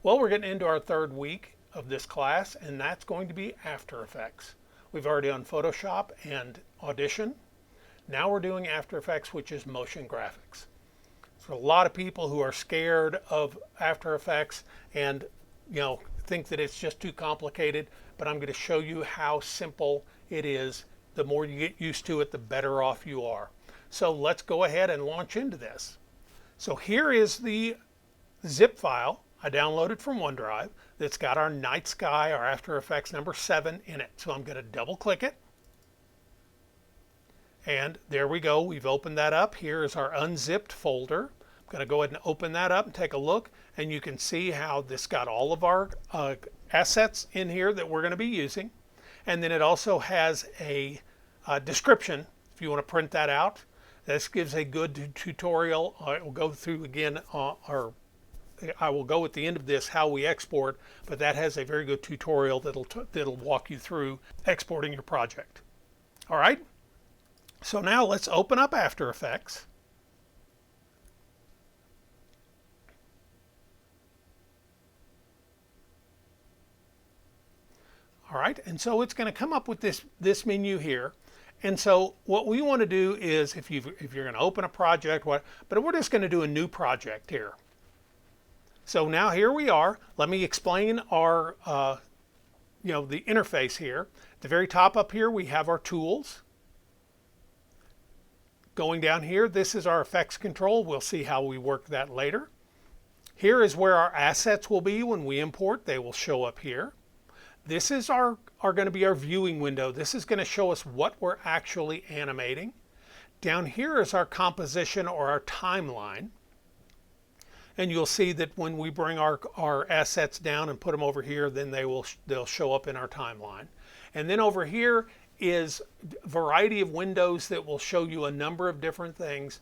Well, we're getting into our third week of this class, and that's going to be After Effects. We've already done Photoshop and Audition. Now we're doing After Effects, which is motion graphics. So a lot of people who are scared of After Effects and think that it's just too complicated, but I'm going to show you how simple it is. The more you get used to it, the better off you are. So let's go ahead and launch into this. So here is the zip file I downloaded from OneDrive that's got our night sky, our After Effects number 7 in it. So I'm going to double click it. And there we go. We've opened that up. Here is our unzipped folder. I'm going to go ahead and open that up and take a look. And you can see how this got all of our assets in here that we're going to be using. And then it also has a description if you want to print that out. This gives a good tutorial. I will go through again, or I will go at the end of this how we export, but that has a very good tutorial that'll walk you through exporting your project. All right. So now let's open up After Effects. All right, and so it's going to come up with this menu here. And so what we want to do is, if you're going to open a project, but we're just going to do a new project here. So now here we are. Let me explain our, the interface here. At the very top up here, we have our tools. Going down here, this is our effects control. We'll see how we work that later. Here is where our assets will be when we import. They will show up here. This is going to be our viewing window. This is going to show us what we're actually animating. Down here is our composition or our timeline. And you'll see that when we bring our assets down and put them over here, then they'll show up in our timeline. And then over here is a variety of windows that will show you a number of different things.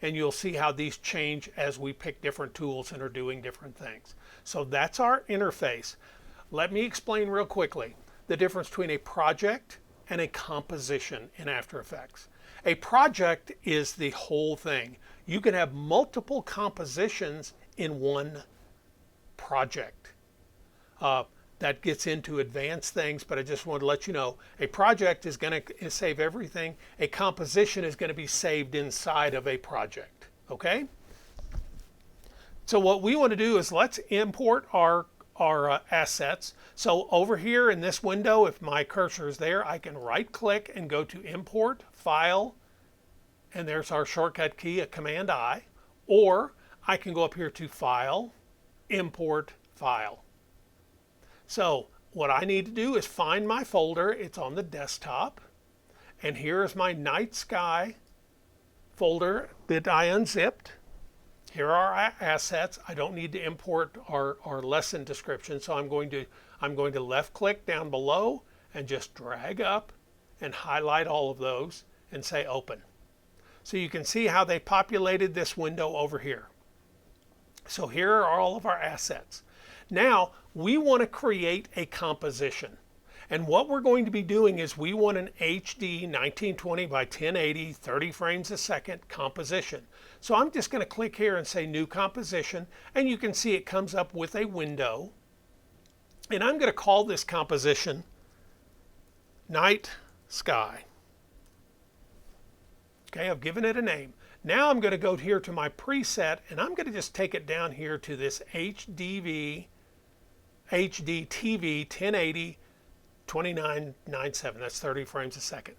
And you'll see how these change as we pick different tools and are doing different things. So that's our interface. Let me explain real quickly the difference between a project and a composition in After Effects. A project is the whole thing. You can have multiple compositions in one project. That gets into advanced things, but I just want to let you know, a project is going to save everything. A composition is going to be saved inside of a project. Okay? So what we want to do is let's import our assets. So over here in this window, if my cursor is there, I can right click and go to Import, File, and there's our shortcut key, a Command I, or I can go up here to File, Import, File. So what I need to do is find my folder. It's on the desktop, and here is my night sky folder that I unzipped. Here are our assets. I don't need to import our lesson description, so I'm going to left click down below and just drag up and highlight all of those and say open. So you can see how they populated this window over here. So here are all of our assets. Now we want to create a composition. And what we're going to be doing is we want an HD 1920 by 1080, 30 frames a second composition. So I'm just going to click here and say New Composition, and you can see it comes up with a window. And I'm going to call this composition Night Sky. Okay, I've given it a name. Now I'm going to go here to my preset, and I'm going to just take it down here to this HDTV 1080 2997. That's 30 frames a second.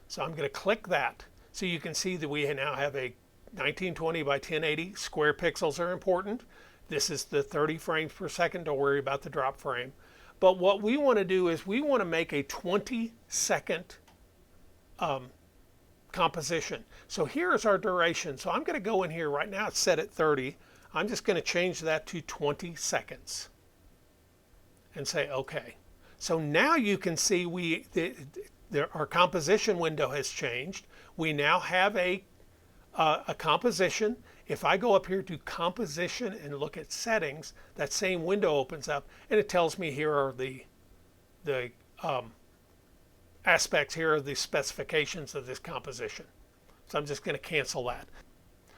So I'm going to click that. So you can see that we now have a 1920 by 1080. Square pixels are important. This is the 30 frames per second. Don't worry about the drop frame. But what we want to do is we want to make a 20-second composition. So here is our duration. So I'm going to go in here right now. It's set at 30. I'm just going to change that to 20 seconds and say OK. So now you can see our composition window has changed. We now have a composition. If I go up here to composition and look at settings, that same window opens up and it tells me here are the aspects, here are the specifications of this composition. So I'm just going to cancel that.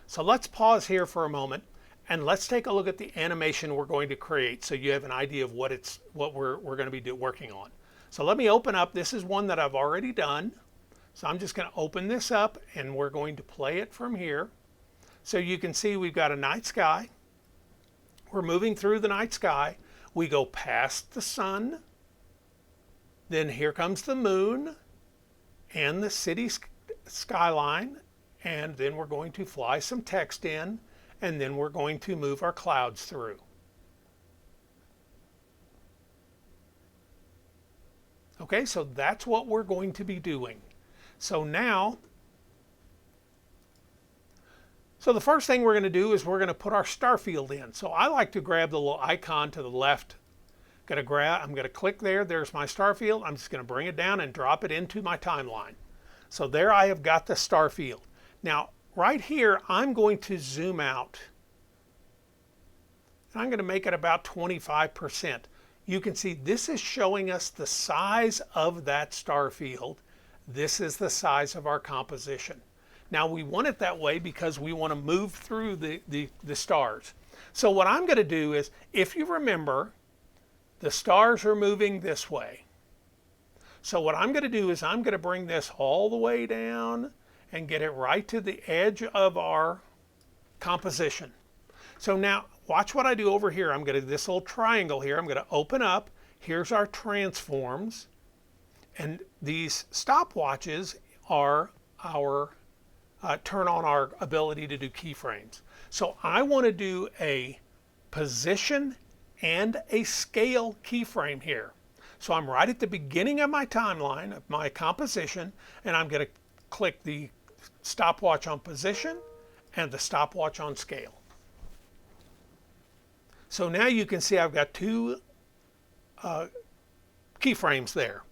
So let's pause here for a moment And let's take a look at the animation we're going to create so you have an idea of what we're going to be working on. So let me open up. This is one that I've already done. So I'm just going to open this up and we're going to play it from here. So you can see we've got a night sky. We're moving through the night sky. We go past the sun. Then here comes the moon and the city skyline. And then we're going to fly some text in. And then we're going to move our clouds through. Okay, so that's what we're going to be doing. So now, so the first thing we're going to do is we're going to put our star field in. So I like to grab the little icon to the left. I'm going to click there. There's my star field. I'm just going to bring it down and drop it into my timeline. So there I have got the star field. Now, right here, I'm going to zoom out. And I'm going to make it about 25%. You can see this is showing us the size of that star field. This is the size of our composition. Now we want it that way because we want to move through the stars. So what I'm going to do is, if you remember, the stars are moving this way. So what I'm going to do is I'm going to bring this all the way down and get it right to the edge of our composition. So now watch what I do over here. I'm going to do this little triangle here. I'm going to open up. Here's our transforms. And these stopwatches are our turn on our ability to do keyframes. So I want to do a position and a scale keyframe here. So I'm right at the beginning of my timeline of my composition, and I'm going to click the stopwatch on position and the stopwatch on scale. So now you can see I've got two keyframes there.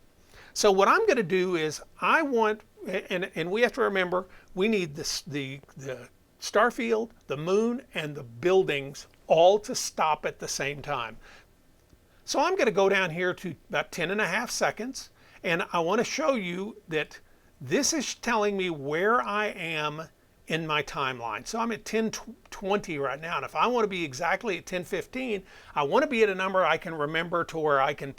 So what I'm going to do is I want, and we have to remember, we need the star field, the moon, and the buildings all to stop at the same time. So I'm going to go down here to about 10.5 seconds, and I want to show you that this is telling me where I am in my timeline. So I'm at 10:20 right now, and if I want to be exactly at 10:15, I want to be at a number I can remember to where I can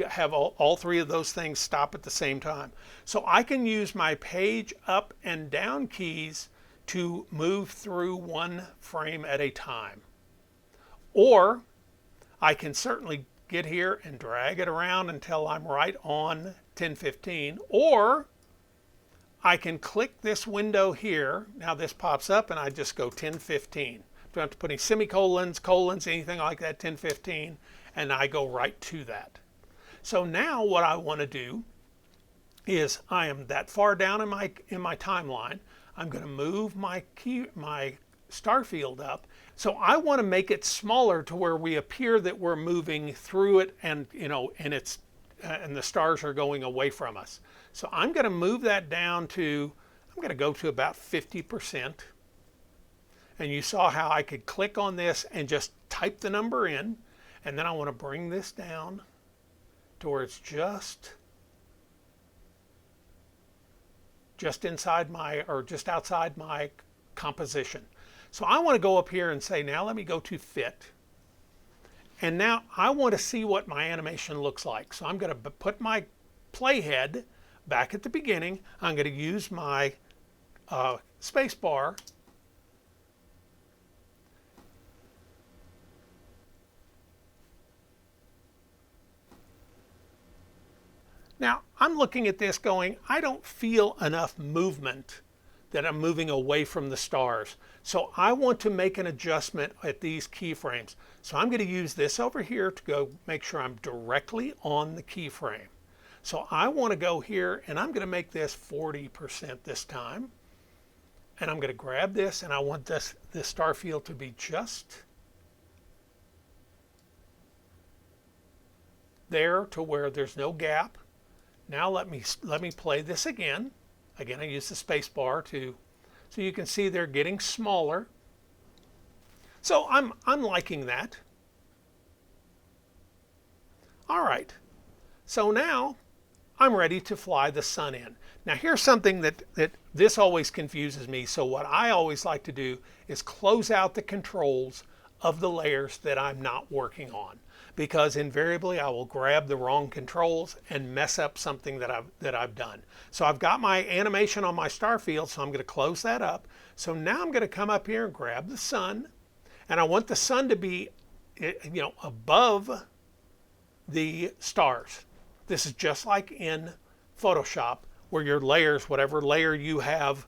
have all three of those things stop at the same time. So I can use my page up and down keys to move through one frame at a time. Or I can certainly get here and drag it around until I'm right on 10:15, or I can click this window here. Now this pops up and I just go 10:15. Don't have to put any semicolons, colons, anything like that, 10:15, and I go right to that. So now what I want to do is I am that far down in my timeline. I'm going to move my star field up. So I want to make it smaller to where we appear that we're moving through it, and and the stars are going away from us. So I'm going to move that down to, I'm going to go to about 50%. And you saw how I could click on this and just type the number in. And then I want to bring this down to where it's just inside just outside my composition. So I want to go up here and say, now let me go to fit. And now I want to see what my animation looks like. So I'm going to put my playhead back at the beginning. I'm going to use my space bar. Now I'm looking at this going, I don't feel enough movement that I'm moving away from the stars. So I want to make an adjustment at these keyframes. So I'm going to use this over here to go make sure I'm directly on the keyframe. So I want to go here and I'm going to make this 40% this time. And I'm going to grab this and I want this star field to be just there to where there's no gap. Now let me play this again. Again, I use the space bar so you can see they're getting smaller. So I'm liking that. All right. So now I'm ready to fly the sun in. Now here's something that this always confuses me. So what I always like to do is close out the controls of the layers that I'm not working on, because invariably I will grab the wrong controls and mess up something that I've done. So I've got my animation on my star field, so I'm going to close that up. So now I'm going to come up here and grab the sun, and I want the sun to be, above the stars. This is just like in Photoshop, where your layers, whatever layer you have,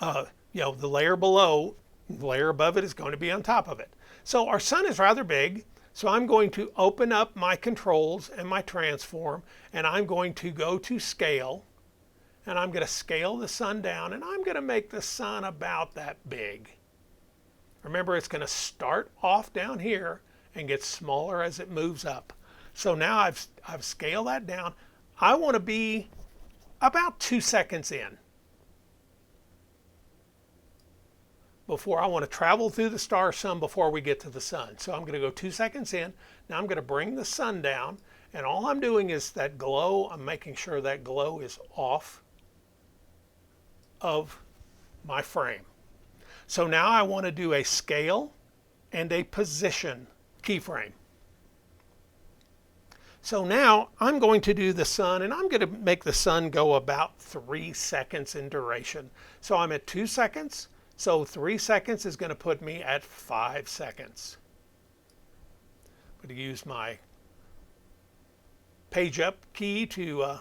the layer below, the layer above it is going to be on top of it. So our sun is rather big, so I'm going to open up my controls and my transform, and I'm going to go to scale, and I'm going to scale the sun down, and I'm going to make the sun about that big. Remember, it's going to start off down here and get smaller as it moves up. So now I've scaled that down. I want to be about 2 seconds in before I want to travel through the star sun before we get to the sun. So I'm going to go 2 seconds in. Now I'm going to bring the sun down, and all I'm doing is that glow, I'm making sure that glow is off of my frame. So now I want to do a scale and a position keyframe. So now I'm going to do the sun, and I'm going to make the sun go about 3 seconds in duration. So I'm at 2 seconds. So 3 seconds is going to put me at 5 seconds. I'm going to use my page up key to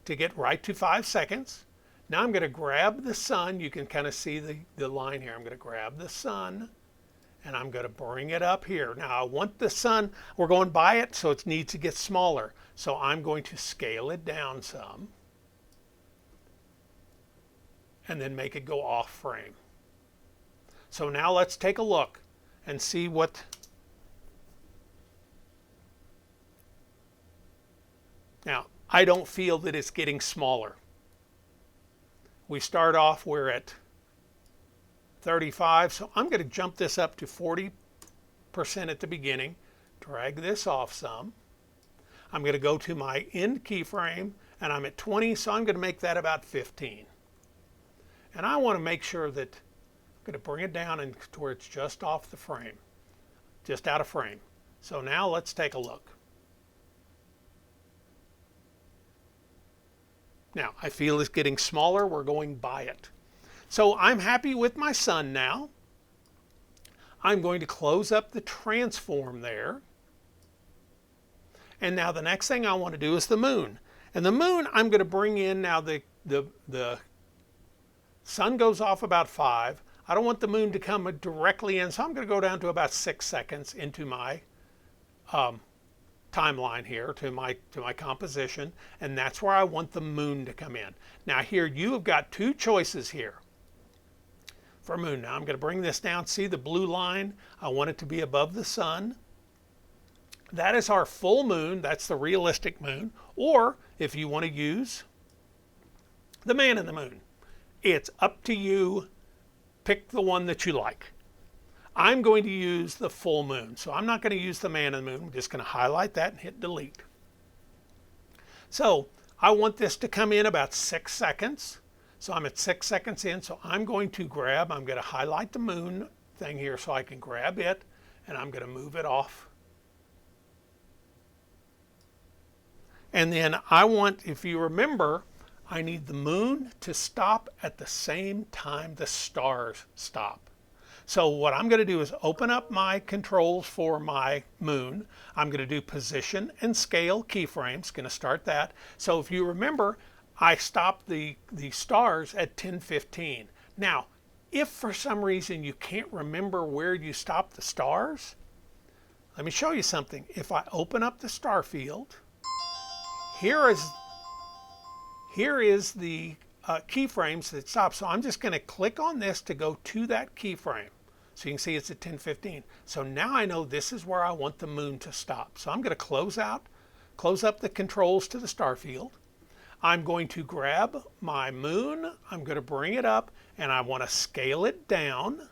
get right to 5 seconds. Now I'm going to grab the sun. You can kind of see the line here. I'm going to grab the sun, and I'm going to bring it up here. Now I want the sun, we're going by it, so it needs to get smaller. So I'm going to scale it down some, and then make it go off frame. So now let's take a look and see what now I don't feel that it's getting smaller. We start off, we're at 35, so I'm going to jump this up to 40% at the beginning, drag this off some. I'm going to go to my end keyframe, and I'm at 20, so I'm going to make that about 15. And I want to make sure that I'm going to bring it down and to where it's just off the frame, just out of frame. So now let's take a look. Now I feel it's getting smaller, we're going by it. So I'm happy with my sun now. I'm going to close up the transform there. And now the next thing I want to do is the moon. And the moon, I'm going to bring in now the sun goes off about 5. I don't want the moon to come directly in, so I'm going to go down to about 6 seconds into my timeline here, to my composition, and that's where I want the moon to come in. Now here you have got two choices here for moon. Now I'm going to bring this down. See the blue line? I want it to be above the sun. That is our full moon. That's the realistic moon. Or if you want to use the man in the moon, it's up to you. Pick the one that you like. I'm going to use the full moon, so I'm not going to use the man in the moon. I'm just going to highlight that and hit delete. So I want this to come in about 6 seconds. So I'm at 6 seconds in, so I'm going to highlight the moon thing here so I can grab it, and I'm going to move it off. And then I want, if you remember, I need the moon to stop at the same time the stars stop. So what I'm going to do is open up my controls for my moon. I'm going to do position and scale keyframes. Going to start that. So if you remember, I stopped the stars at 10:15. Now, if for some reason you can't remember where you stopped the stars, let me show you something. If I open up the star field, here is the keyframes that stop. So I'm just going to click on this to go to that keyframe. So you can see it's at 10:15. So now I know this is where I want the moon to stop. So I'm going to close up the controls to the star field. I'm going to grab my moon. I'm going to bring it up, and I want to scale it down.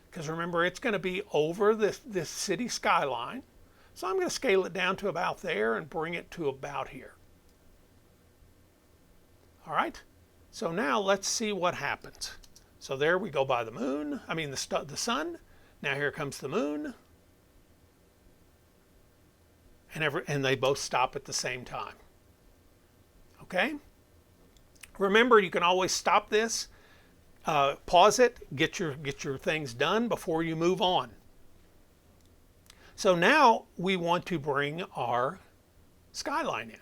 Because remember, it's going to be over this city skyline. So I'm going to scale it down to about there and bring it to about here. All right, so now let's see what happens. So there we go by the moon, I mean the sun. Now here comes the moon. And they both stop at the same time. Okay? Remember, you can always stop this, pause it, get your things done before you move on. So now we want to bring our skyline in.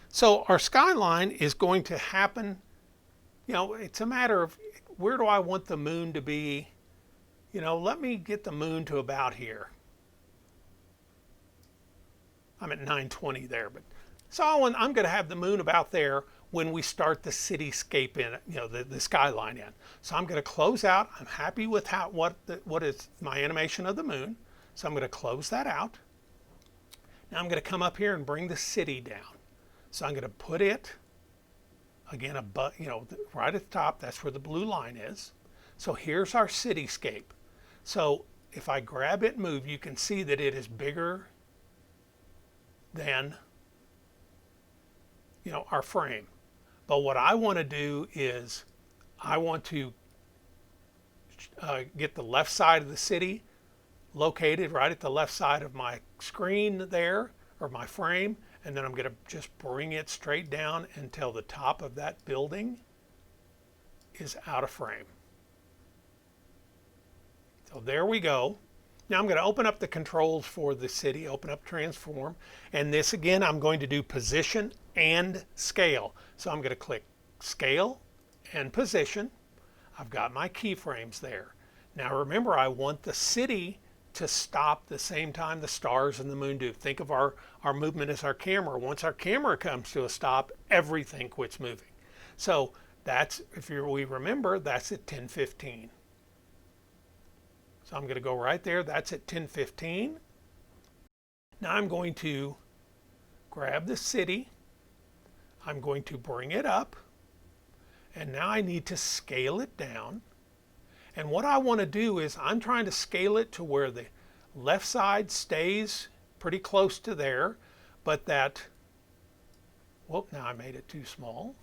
So our skyline is going to happen, it's a matter of where do I want the moon to be? Let me get the moon to about here. I'm at 920 there, but so I'm going to have the moon about there when we start the cityscape in, the skyline in. So I'm going to close out. I'm happy with what is my animation of the moon. So I'm going to close that out. Now I'm going to come up here and bring the city down. So I'm going to put it again above, right at the top. That's where the blue line is. So here's our cityscape. So if I grab it and move, you can see that it is bigger than our frame. But what I want to do is I want to get the left side of the city located right at the left side of my screen there, or my frame, and then I'm going to just bring it straight down until the top of that building is out of frame. So there we go. Now I'm going to open up the controls for the city, open up transform, and this again I'm going to do position and scale. So I'm going to click scale and position. I've got my keyframes there. Now remember, I want the city to stop the same time the stars and the moon do. Think of our movement as our camera. Once our camera comes to a stop, everything quits moving. So that's, we remember, that's at 10:15. So I'm going to go right there. That's at 10:15. Now I'm going to grab the city. I'm going to bring it up. And now I need to scale it down. And what I want to do is I'm trying to scale it to where the left side stays pretty close to there, but that, whoop, now I made it too small.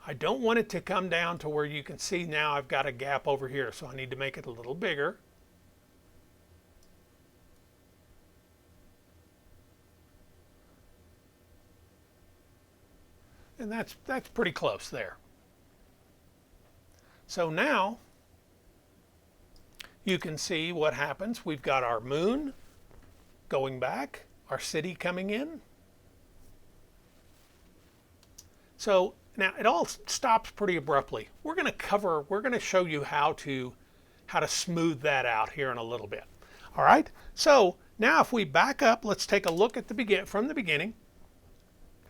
I don't want it to come down to where you can see now I've got a gap over here, so I need to make it a little bigger. And that's pretty close there. So now you can see what happens. We've got our moon going back, our city coming in. So now it all stops pretty abruptly. We're going to show you how to smooth that out here in a little bit. All right. So now if we back up, let's take a look at from the beginning.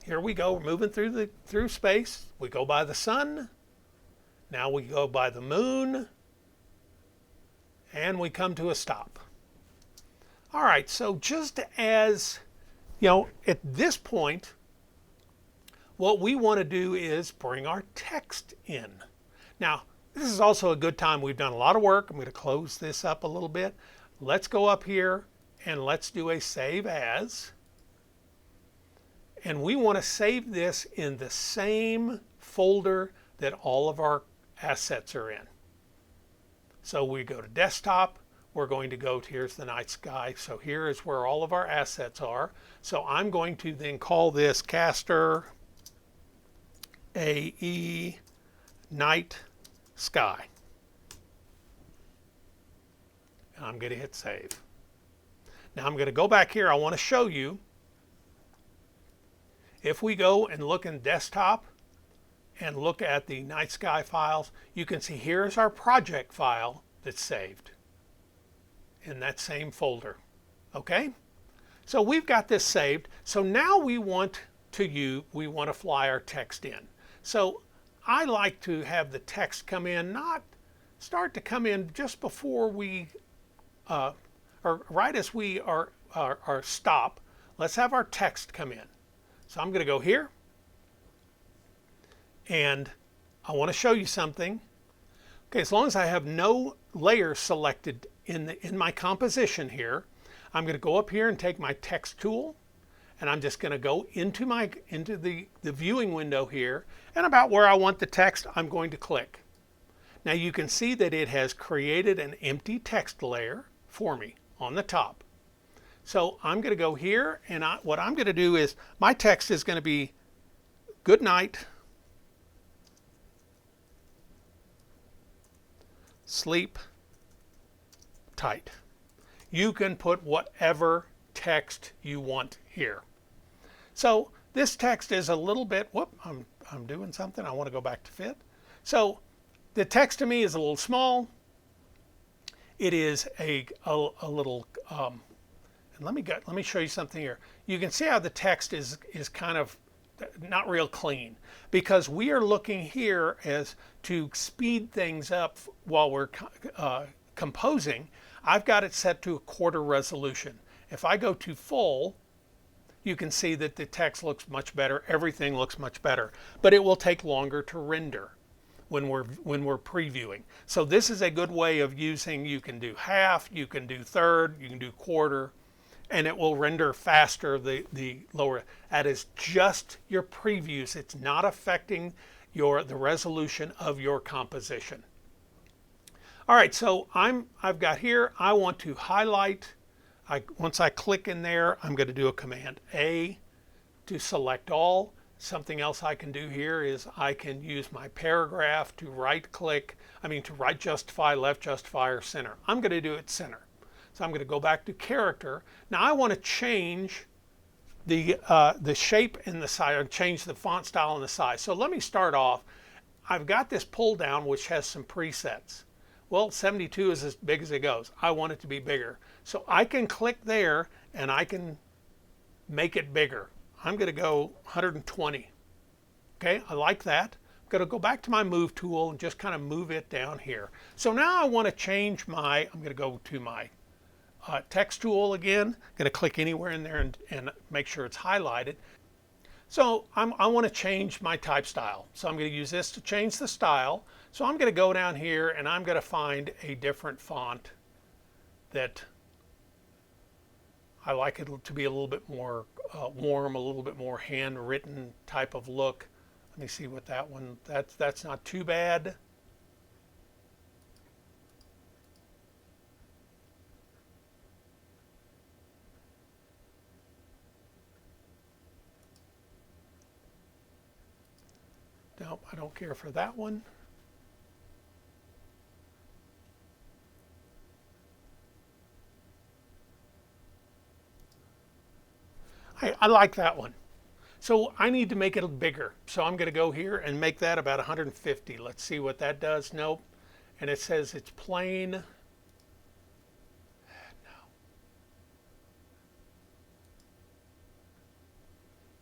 Here we go. We're moving through space. We go by the sun. Now we go by the moon. And we come to a stop. All right. So just as at this point, what we want to do is bring our text in. Now, this is also a good time. We've done a lot of work. I'm going to close this up a little bit. Let's go up here and let's do a save as. And we want to save this in the same folder that all of our assets are in. So we go to desktop. We're going to go to, here's the night sky. So here is where all of our assets are. So I'm going to then call this Castor AE Night Sky. And I'm going to hit save. Now I'm going to go back here. I want to show you, if we go and look in desktop and look at the night sky files, you can see here's our project file that's saved in that same folder. Okay? So we've got this saved. So now we want to fly our text in. So I like to have the text come in, start to come in just before we, or right as we are stop. Let's have our text come in. So I'm going to go here, and I want to show you something. Okay, as long as I have no layers selected in my composition here, I'm going to go up here and take my text tool, and I'm just going to go into the viewing window here, and about where I want the text, I'm going to click. Now you can see that it has created an empty text layer for me on the top. So I'm going to go here, and what I'm going to do is my text is going to be good night, sleep tight. You can put whatever text you want here. So this text is a little bit, whoop, I'm doing something. I want to go back to fit. So the text to me is a little small. It is a little, and let me show you something here. You can see how the text is kind of not real clean, because we are looking here as to speed things up while we're composing. I've got it set to a quarter resolution. If I go to full, you can see that the text looks much better. Everything looks much better, but it will take longer to render when we're previewing. So this is a good way of using. You can do half, you can do third, you can do quarter, and it will render faster the lower. That is just your previews. It's not affecting the resolution of your composition. All right, so I've got here, I want to highlight. Once I click in there, I'm going to do a Command A to select all. Something else I can do here is I can use my paragraph to right justify, left justify, or center. I'm going to do it center. So I'm going to go back to character. Now I want to change the shape and the size, or change the font style and the size. So let me start off. I've got this pull down which has some presets. Well, 72 is as big as it goes. I want it to be bigger. So I can click there and I can make it bigger. I'm going to go 120. Okay, I like that. I'm going to go back to my move tool and just kind of move it down here. So now I want to change I'm going to go to my text tool again. I'm going to click anywhere in there and make sure it's highlighted. So I want to change my type style. So I'm going to use this to change the style. So I'm going to go down here and I'm going to find a different font that I like it to be a little bit more warm, a little bit more handwritten type of look. Let me see what that one, that's not too bad. Nope, I don't care for that one. I like that one. So I need to make it bigger. So I'm going to go here and make that about 150. Let's see what that does. Nope. And it says it's plain. No.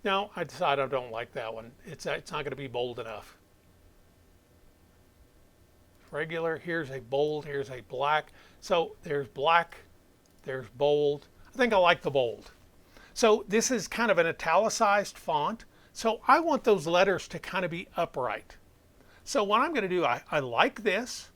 No, I decided I don't like that one. It's not going to be bold enough. Regular, here's a bold, here's a black. So there's black, there's bold. I think I like the bold. So this is kind of an italicized font. So I want those letters to kind of be upright. So what I'm going to do, I like this.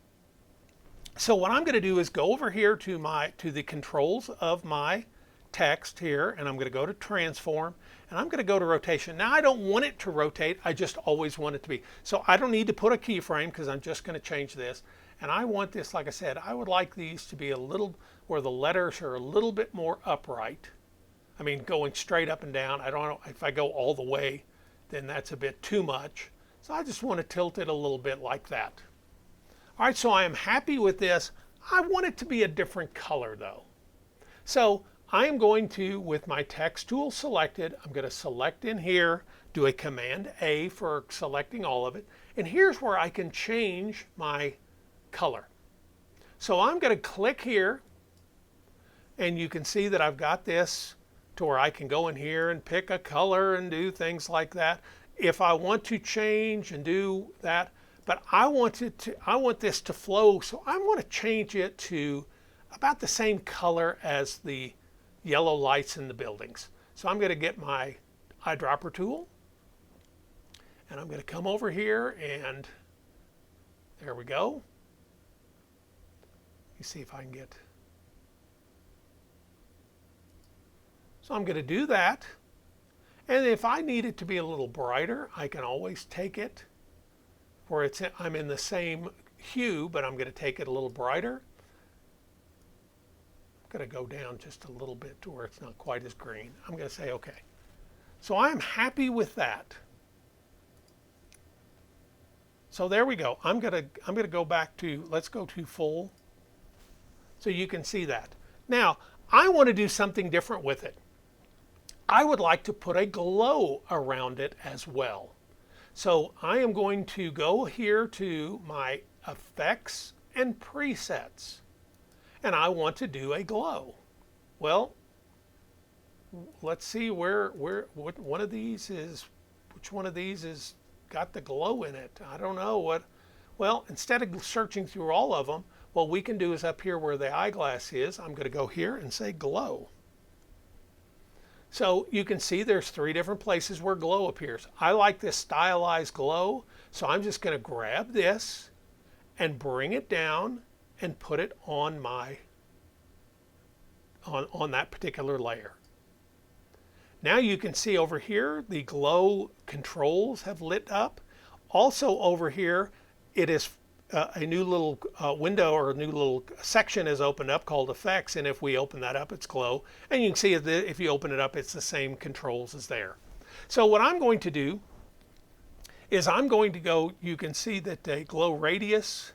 So what I'm going to do is go over here to the controls of my text here, and I'm going to go to transform, and I'm going to go to rotation. Now I don't want it to rotate, I just always want it to be. So I don't need to put a keyframe because I'm just going to change this. And I want this, like I said, I would like these to be a little, where the letters are a little bit more upright. I mean, going straight up and down. I don't know if I go all the way, then that's a bit too much. So I just want to tilt it a little bit like that. All right, so I am happy with this. I want it to be a different color though. So I am going to, with my text tool selected, I'm going to select in here, do a Command A for selecting all of it. And here's where I can change my color. So I'm going to click here, and you can see that I've got this to where I can go in here and pick a color and do things like that. If I want to change and do that, but I want this to flow, so I want to change it to about the same color as the yellow lights in the buildings. So I'm going to get my eyedropper tool, and I'm going to come over here, and there we go. Let me see if I can get. So I'm going to do that, And if I need it to be a little brighter, I can always take it where I'm in the same hue, but I'm going to take it a little brighter. I'm going to go down just a little bit to where it's not quite as green. I'm going to say okay. So I'm happy with that. So there we go. I'm going to go back to, let's go to full, so you can see that. Now, I want to do something different with it. I would like to put a glow around it as well. So I am going to go here to my effects and presets, and I want to do a glow. Well, let's see what one of these is, which one of these is got the glow in it. I don't know what. Well, instead of searching through all of them, what we can do is up here where the eyeglass is, I'm going to go here and say glow. So you can see there's 3 different places where glow appears. I like this stylized glow, so I'm just going to grab this and bring it down and put it on my on that particular layer. Now you can see over here the glow controls have lit up. Also over here it is a new little window, or a new little section is opened up called effects, and if we open that up, it's glow. And you can see if you open it up, it's the same controls as there. So what I'm going to do is I'm going to go, you can see that the glow radius,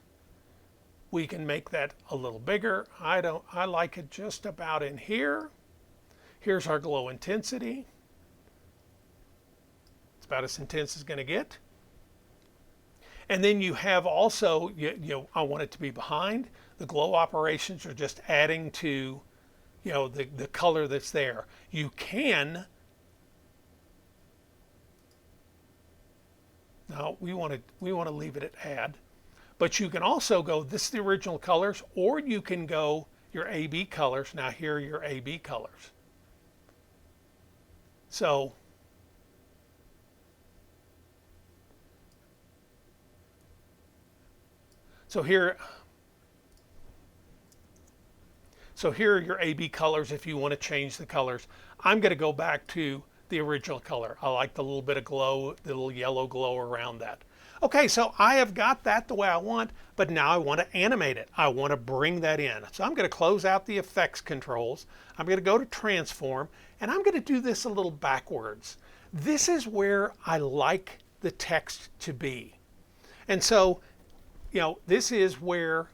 we can make that a little bigger. I like it just about in here. Here's our glow intensity. It's about as intense as it's going to get. And then you have also, I want it to be behind. The glow operations are just adding to, the color that's there. You can, no, we want to leave it at add. But you can also go, this is the original colors, or you can go your AB colors. Now here are your AB colors. So here are your AB colors if you want to change the colors. I'm going to go back to the original color. I like the little bit of glow, the little yellow glow around that. Okay, so I have got that the way I want, but now I want to animate it. I want to bring that in. So I'm going to close out the effects controls. I'm going to go to transform, and I'm going to do this a little backwards. This is where I like the text to be. And so, this is where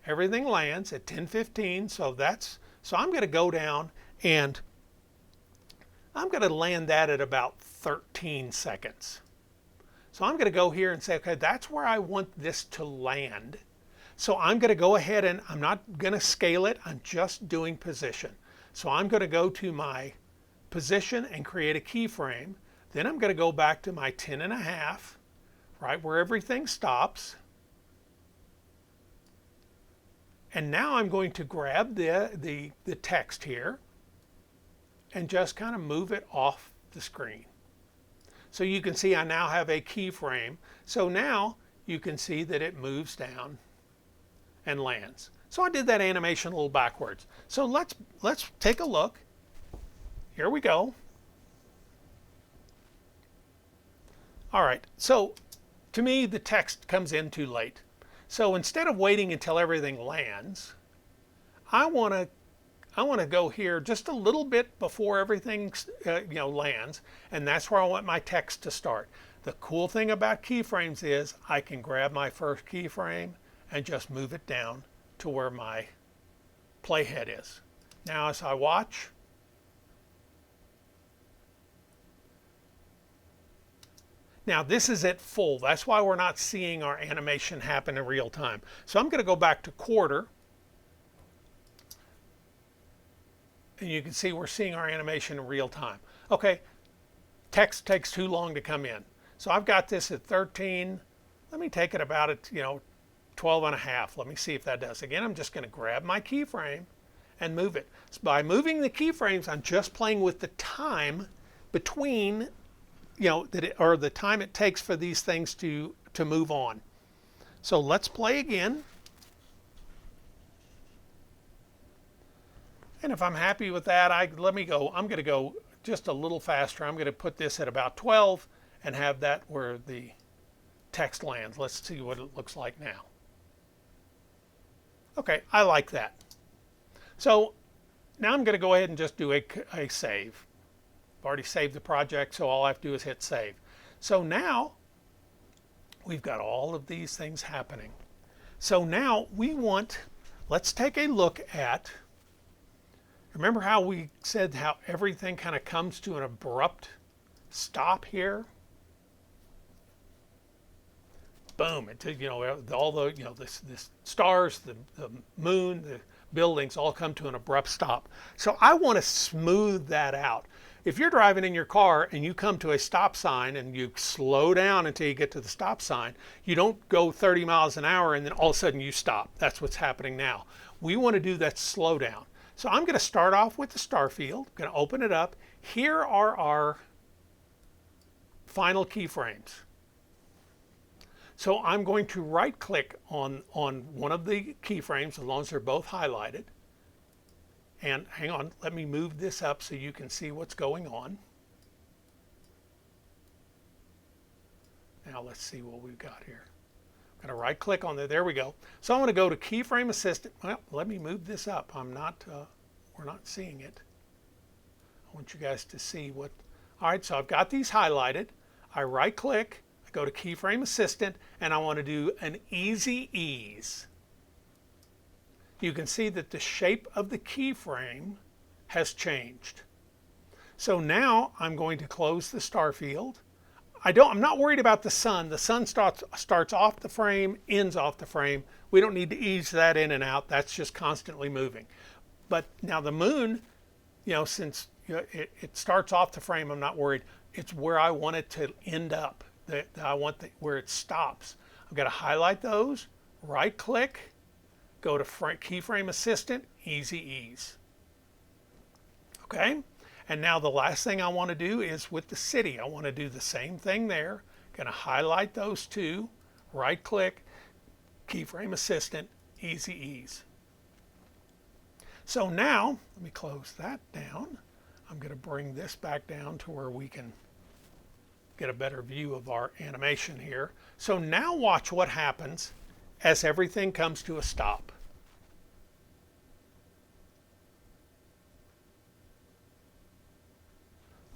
everything lands at 10:15. So I'm going to go down and I'm going to land that at about 13 seconds. So I'm going to go here and say, okay, that's where I want this to land. So I'm going to go ahead and I'm not going to scale it. I'm just doing position. So I'm going to go to my position and create a keyframe. Then I'm going to go back to my 10.5, right where everything stops. And now I'm going to grab the text here and just kind of move it off the screen. So you can see I now have a keyframe. So now you can see that it moves down and lands. So I did that animation a little backwards. So let's take a look. Here we go. All right, so to me the text comes in too late. So instead of waiting until everything lands, I want to go here just a little bit before everything lands, and that's where I want my text to start. The cool thing about keyframes is I can grab my first keyframe and just move it down to where my playhead is. Now as I watch, now this is at full. That's why we're not seeing our animation happen in real time. So I'm going to go back to quarter. And you can see we're seeing our animation in real time. Okay, text takes too long to come in. So I've got this at 13. Let me take it about at 12.5. Let me see if that does. Again, I'm just going to grab my keyframe and move it. So by moving the keyframes, I'm just playing with the time between or the time it takes for these things to move on. So let's play again. And if I'm happy with that, let me go. I'm going to go just a little faster. I'm going to put this at about 12 and have that where the text lands. Let's see what it looks like now. Okay, I like that. So now I'm going to go ahead and just do a save. I've already saved the project, so all I have to do is hit save. So now we've got all of these things happening. So now let's take a look at, remember how we said how everything kind of comes to an abrupt stop here? Boom, all the, this stars, the moon, the buildings all come to an abrupt stop. So I want to smooth that out. If you're driving in your car and you come to a stop sign and you slow down until you get to the stop sign, you don't go 30 miles an hour and then all of a sudden you stop. That's what's happening now. We want to do that slow down. So I'm going to start off with the star field. I'm going to open it up. Here are our final keyframes. So I'm going to right click on one of the keyframes as long as they're both highlighted. And hang on, let me move this up so you can see what's going on. Now let's see what we've got here. I'm going to right click on there we go. So I'm going to go to Keyframe Assistant. Well, let me move this up. We're not seeing it. I want you guys to see what, all right, so I've got these highlighted. I right click, I go to Keyframe Assistant, and I want to do an Easy Ease. You can see that the shape of the keyframe has changed. So now I'm going to close the star field. I'm not worried about the sun. The sun starts off the frame, ends off the frame. We don't need to ease that in and out. That's just constantly moving. But now the moon, since it starts off the frame, I'm not worried. It's where I want it to end up. I want where it stops. I've got to highlight those, right click, go to Keyframe Assistant, Easy Ease. Okay, and now the last thing I want to do is with the city. I want to do the same thing there. Going to highlight those two, right click, Keyframe Assistant, Easy Ease. So now, let me close that down. I'm going to bring this back down to where we can get a better view of our animation here. So now watch what happens as everything comes to a stop.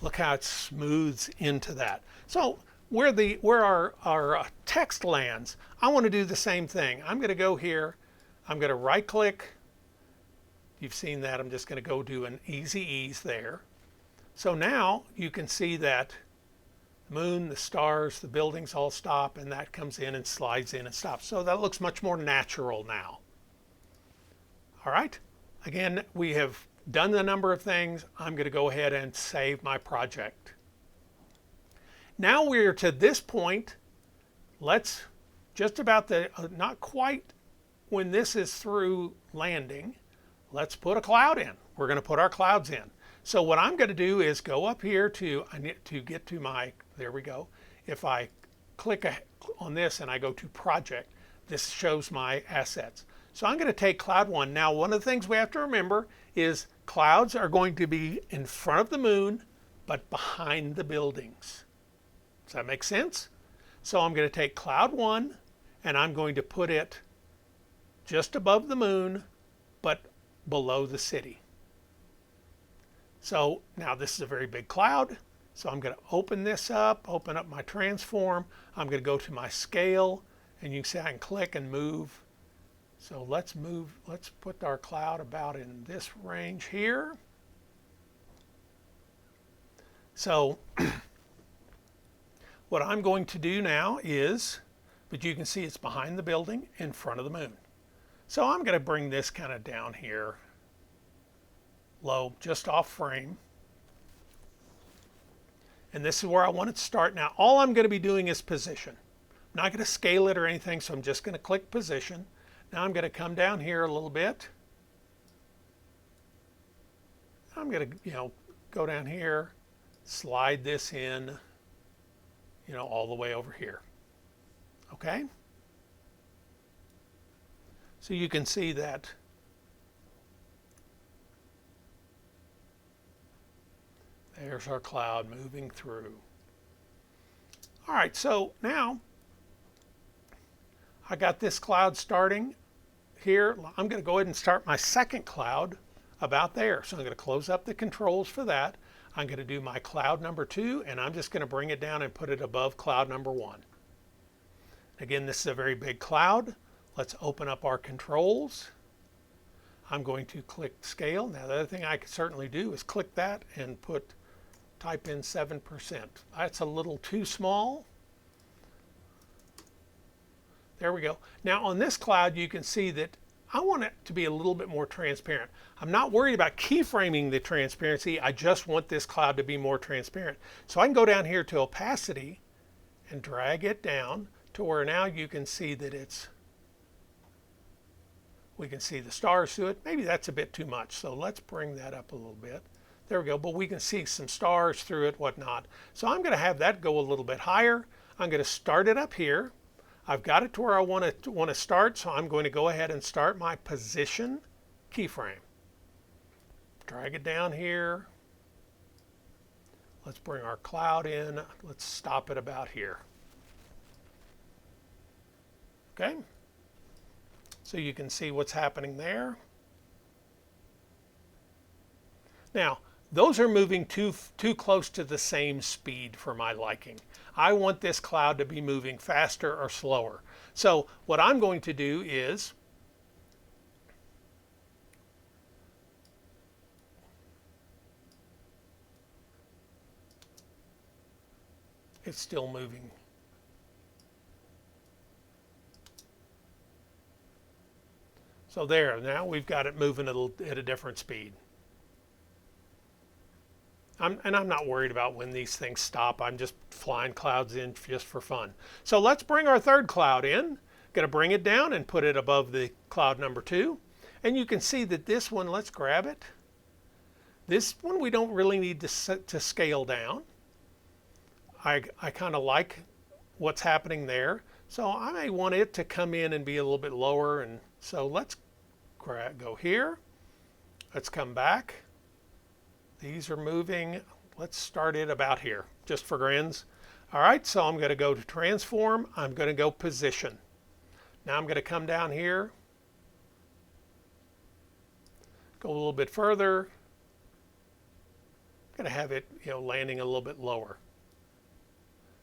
Look how it smooths into that. So where our text lands, I want to do the same thing. I'm going to go here. I'm going to right click. You've seen that. I'm just going to go do an Easy Ease there. So now you can see that the moon, the stars, the buildings all stop, and that comes in and slides in and stops. So that looks much more natural now. All right. Again, we have done the number of things. I'm going to go ahead and save my project. Now we're to this point. Let's just about not quite when this is through landing, let's put a cloud in. We're going to put our clouds in. So what I'm going to do is go up here I need to get to my, there we go. If I click on this and I go to project, this shows my assets. So I'm going to take cloud 1. Now one of the things we have to remember is clouds are going to be in front of the moon, but behind the buildings. Does that make sense? So I'm going to take cloud 1 and I'm going to put it just above the moon, but below the city. So now this is a very big cloud. So I'm going to open this up, open up my transform. I'm going to go to my scale, and you can see I can click and move. So let's put our cloud about in this range here. So what I'm going to do now is, but you can see it's behind the building in front of the moon. So I'm going to bring this kind of down here, low, just off frame. And this is where I want it to start. Now all I'm going to be doing is position. I'm not going to scale it or anything, so I'm just going to click position. Now I'm going to come down here a little bit. I'm going to, go down here, slide this in, all the way over here. Okay? So you can see that There's our cloud moving through. All right, so now I got this cloud starting here. I'm going to go ahead and start my second cloud about there. So I'm going to close up the controls for that. I'm going to do my cloud number 2, and I'm just going to bring it down and put it above cloud number 1. Again, this is a very big cloud. Let's open up our controls. I'm going to click scale. Now the other thing I could certainly do is click that and type in 7%. That's a little too small. There we go. Now on this cloud you can see that I want it to be a little bit more transparent. I'm not worried about keyframing the transparency. I just want this cloud to be more transparent. So I can go down here to opacity and drag it down to where now you can see that we can see the stars through it. Maybe that's a bit too much, so let's bring that up a little bit. There we go, but we can see some stars through it, whatnot. So I'm going to have that go a little bit higher. I'm going to start it up here. I've got it to where I want to start, so I'm going to go ahead and start my position keyframe. Drag it down here. Let's bring our cloud in. Let's stop it about here. Okay, so you can see what's happening there. Now, those are moving too close to the same speed for my liking. I want this cloud to be moving faster or slower. So what I'm going to do is it's still moving. So there, now we've got it moving at a different speed. I'm not worried about when these things stop. I'm just flying clouds in just for fun. So let's bring our third cloud in. Going to bring it down and put it above the cloud number 2. And you can see that this one, let's grab it. This one we don't really need to scale down. I kind of like what's happening there. So I may want it to come in and be a little bit lower. And so let's go here. Let's come back. These are moving. Let's start it about here, just for grins. All right, so I'm going to go to transform. I'm going to go position. Now I'm going to come down here, go a little bit further. I'm going to have it, landing a little bit lower.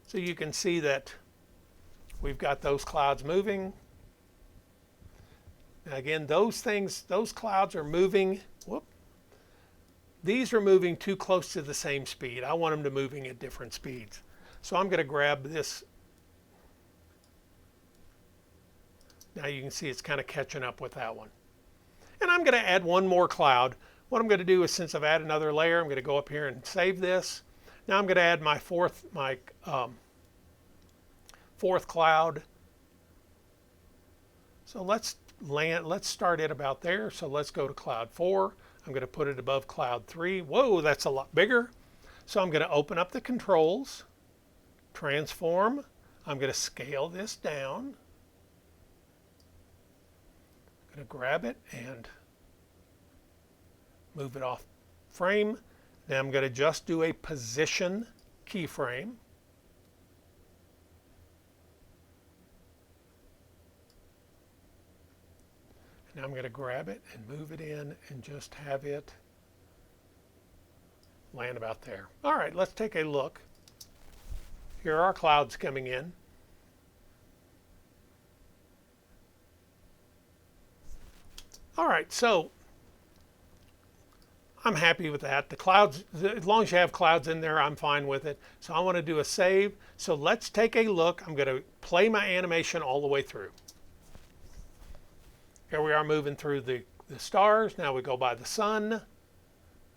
So you can see that we've got those clouds moving. Now again, those clouds are moving. Whoop. These are moving too close to the same speed. I want them to moving at different speeds. So I'm going to grab this. Now you can see it's kind of catching up with that one. And I'm going to add one more cloud. What I'm going to do is, since I've added another layer, I'm going to go up here and save this. Now I'm going to add my fourth cloud. So let's start it about there. So let's go to cloud 4. I'm going to put it above cloud 3. Whoa, that's a lot bigger. So I'm going to open up the controls, transform. I'm going to scale this down. I'm going to grab it and move it off frame. Now I'm going to just do a position keyframe. Now I'm going to grab it and move it in and just have it land about there. All right, let's take a look. Here are our clouds coming in. All right, so I'm happy with that. The clouds, as long as you have clouds in there, I'm fine with it. So I want to do a save. So let's take a look. I'm going to play my animation all the way through. Here we are moving through the stars. Now we go by the sun.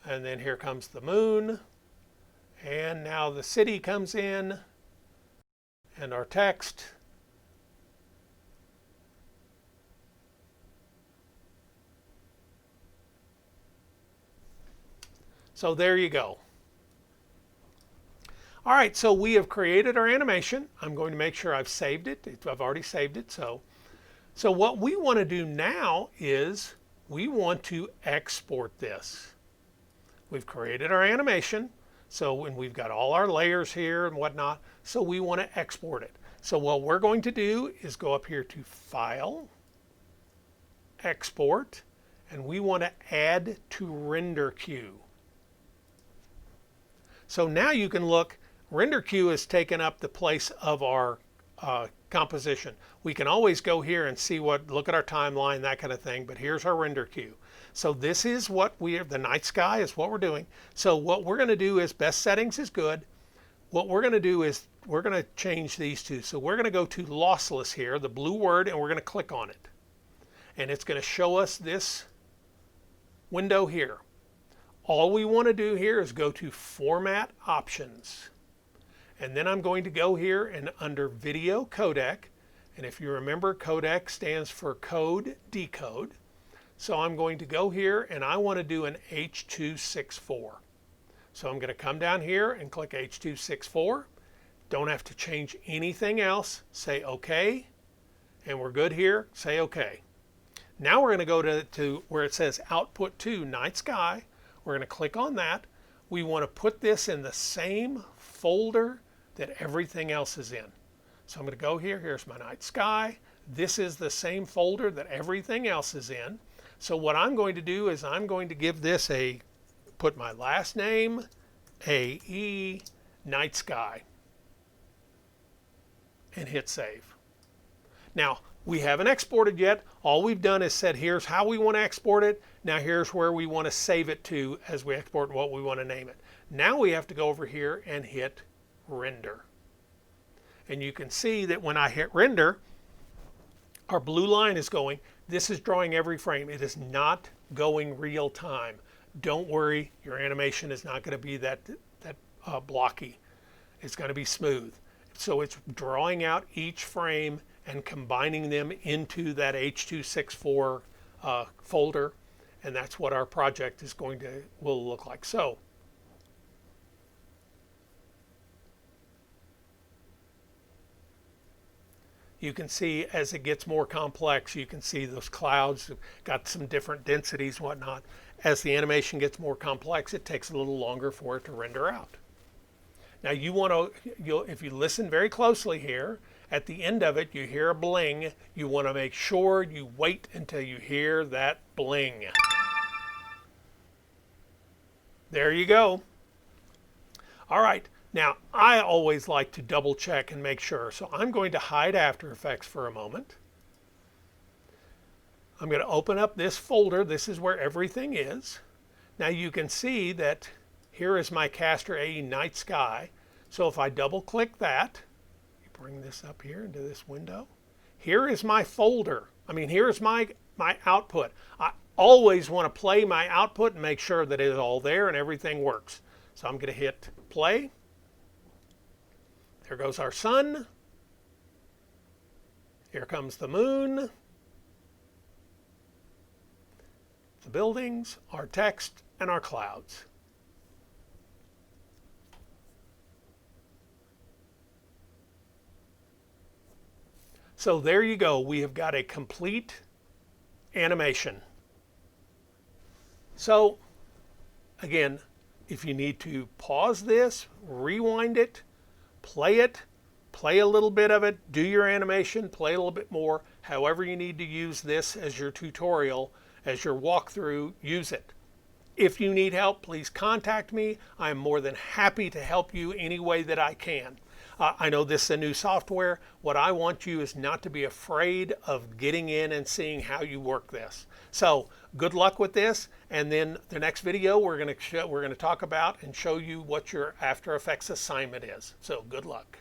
And then here comes the moon. And now the city comes in. And our text. So there you go. All right, so we have created our animation. I'm going to make sure I've saved it. I've already saved it. So what we want to do now is we want to export this. We've created our animation. So when we've got all our layers here and whatnot, so we want to export it. So what we're going to do is go up here to File, Export, and we want to add to render queue. So now you can look, render queue has taken up the place of our composition. We can always go here and see look at our timeline, that kind of thing, but here's our render queue. So this is what the night sky is what we're doing. So what we're going to do is best settings is good. What we're going to do is we're going to change these two. So we're going to go to lossless here, the blue word, and we're going to click on it. And it's going to show us this window here. All we want to do here is go to Format Options. And then I'm going to go here and under Video Codec. And if you remember, codec stands for code decode. So I'm going to go here and I want to do an H.264. So I'm going to come down here and click H.264. Don't have to change anything else. Say OK. And we're good here. Say OK. Now we're going to go to where it says Output to Night Sky. We're going to click on that. We want to put this in the same folder that everything else is in. So I'm going to go here. Here's my night sky. This is the same folder that everything else is in. So what I'm going to do is I'm going to give this put my last name, AE, night sky, and hit save. Now, we haven't exported yet. All we've done is said, here's how we want to export it. Now here's where we want to save it to as we export and what we want to name it. Now we have to go over here and hit render. And you can see that when I hit render, our blue line is going. This is drawing every frame. It is not going real time. Don't worry, your animation is not going to be that blocky. It's going to be smooth. So it's drawing out each frame and combining them into that H.264 folder, and that's what our project will look like. So you can see as it gets more complex, you can see those clouds have got some different densities and whatnot. As the animation gets more complex, it takes a little longer for it to render out. Now you want to, if you listen very closely here, at the end of it, you hear a bling. You want to make sure you wait until you hear that bling. There you go. All right. Now, I always like to double check and make sure. So I'm going to hide After Effects for a moment. I'm going to open up this folder. This is where everything is. Now you can see that here is my Castor AE Night Sky. So if I double click that, bring this up here into this window. Here is my folder. Here's my output. I always want to play my output and make sure that it is all there and everything works. So I'm going to hit play. There goes our sun. Here comes the moon. The buildings, our text, and our clouds. So there you go. We have got a complete animation. So again, if you need to pause this, rewind it, play a little bit of it, do your animation, play a little bit more. However you need to use this as your tutorial, as your walkthrough, use it. If you need help, please contact me. I'm more than happy to help you any way that I can. I know this is a new software. What I want you is not to be afraid of getting in and seeing how you work this. So good luck with this. And then the next video we're going to talk about and show you what your After Effects assignment is. So good luck.